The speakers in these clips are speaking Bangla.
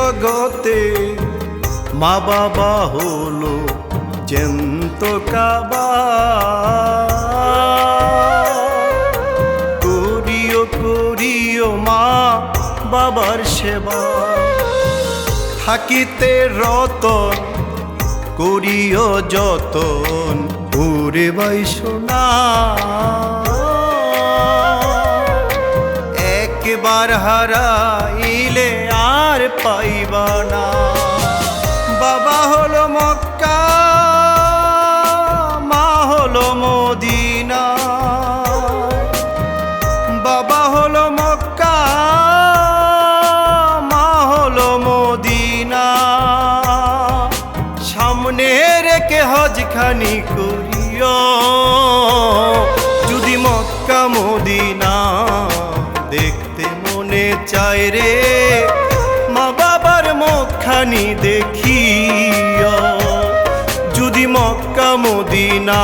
জগতে মা বাবা হলো জ্যান্ত কাবা। করিও করিও মা বাবার সেবা, থাকিতে রতন করিও যতন ওরে ভাই সোনা। একবার হারাইলে আর পাইবা না। বাবা হলো মক্কা, মা হলো মদিনা। বাবা হলো মক্কা, মা হলো মদিনা। সামনে রেখে হজখানি করিও, যদি মক্কা মদিনা দেখতে মনে চায় রে, মা বাবার মুখখানি দেখিও। যদি মক্কা মদিনা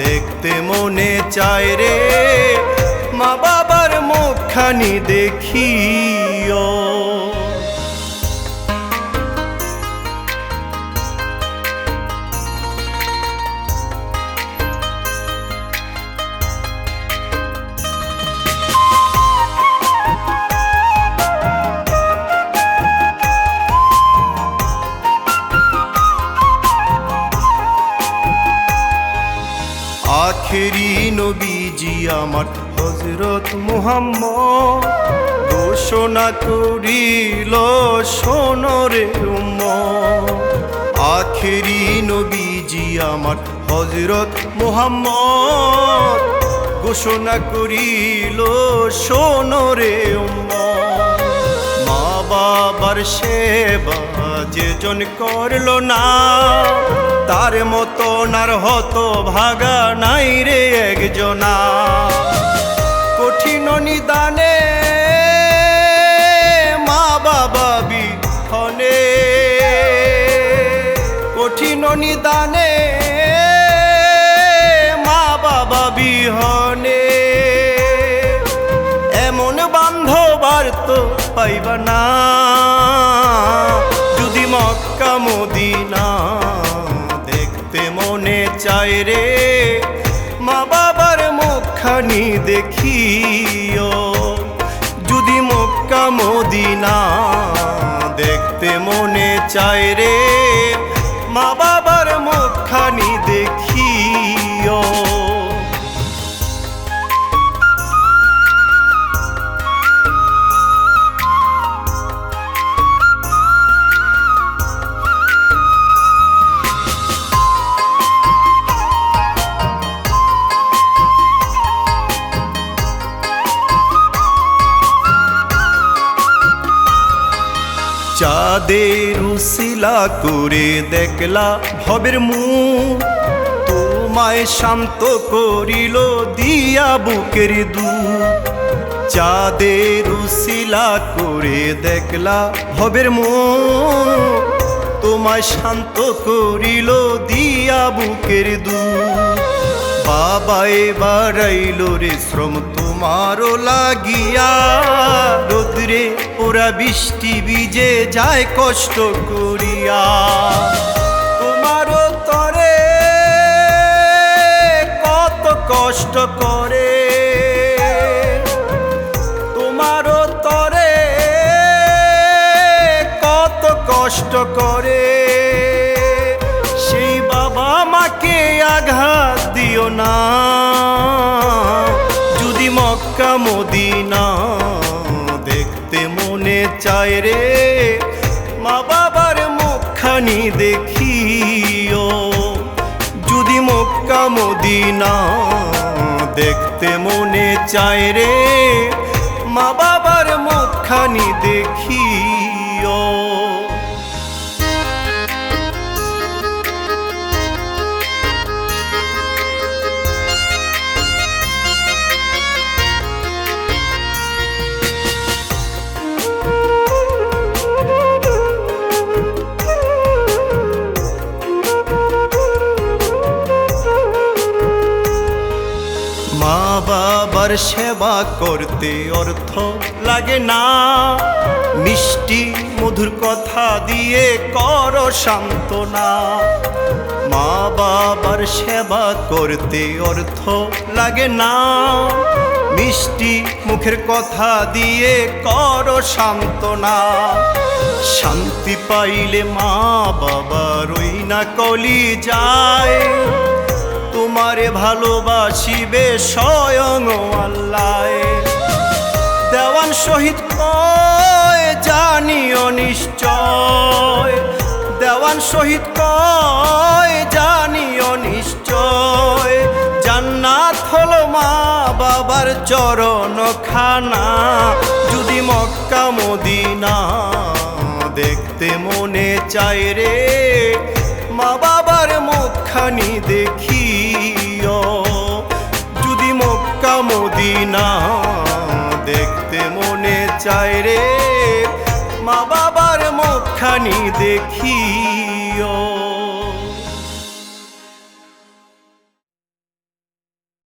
দেখতে মনে চায় রে, মা বাবার মুখখানি দেখিও। আখেরি নবীজি আমার হযরত মুহাম্মদ, ঘোষণা করিল শোনো রে উম্মত। আখেরি নবীজি আমার হযরত মুহাম্মদ, ঘোষণা করিল শোনো রে উম্মত। মা বাবার সেবা যেজন করলো না, তার মতন আর হত ভাগা নাই রে একজনা। কঠিন নিদানে মা বাবা বিহনে, কঠিন নিদানে মা বাবা বিহনে। এমন বান্ধব আর তো পাইবা না, যদি মক্কা মদিনা দেখতে মনে চায় রে, মা বাবার মুখখানি দেখিও। যদি মক্কা মদিনা দেখতে মনে চায় রে, মা বাবার মুখখানি দেখিও। চাঁদের উসিলা করে দেখলা ভবের মুখ, তোমায় শান্ত করিল দিয়া বুকের দুধ। চাঁদের উসিলা করে দেখলা ভবের মুখ, তোমায় শান্ত করিল দিয়া বুকের দুধ। বাবা এবার আইল রে শ্রম তোমারও লাগিয়া, রোদ্রে ওরা বৃষ্টি ভিজে যায় কষ্ট করিয়া। তোমারও তরে কত কষ্ট করে, তোমারও তরে কত কষ্ট করে। সেই বাবা মাকে আঘাত দিও না, যদি মক্কা মদিনা দেখতে মনে চায় রে, মা বাবার মুখখানি দেখিও। যদি মক্কা মদিনা দেখতে মনে চায় রে, মা বাবার মুখখানি দেখিও। বাবার সেবা করতে অর্থ লাগে না, মিষ্টি মধুর কথা দিয়ে করো সান্ত্বনা। মা বাবার সেবা করতে অর্থ লাগে না, মিষ্টি মুখের কথা দিয়ে করো সান্ত্বনা। শান্তি পাইলে মা বাবার ওই না কলি যায়, তোমারে ভালোবাসিবে স্বয়ং আল্লাহ। দেওয়ান শহীদ কয় জানিও নিশ্চয়, দেওয়ান শহীদ কয় জানিও নিশ্চয়, জান্নাত হলো মা বাবার চরণ খানা। যদি মক্কা মদিনা দেখতে মনে চায় রে, মা বাবার মুখখানি দেখিও। যদি মক্কা মদিনা দেখতে মনে চায় রে, মা বাবার মুখখানি দেখিও।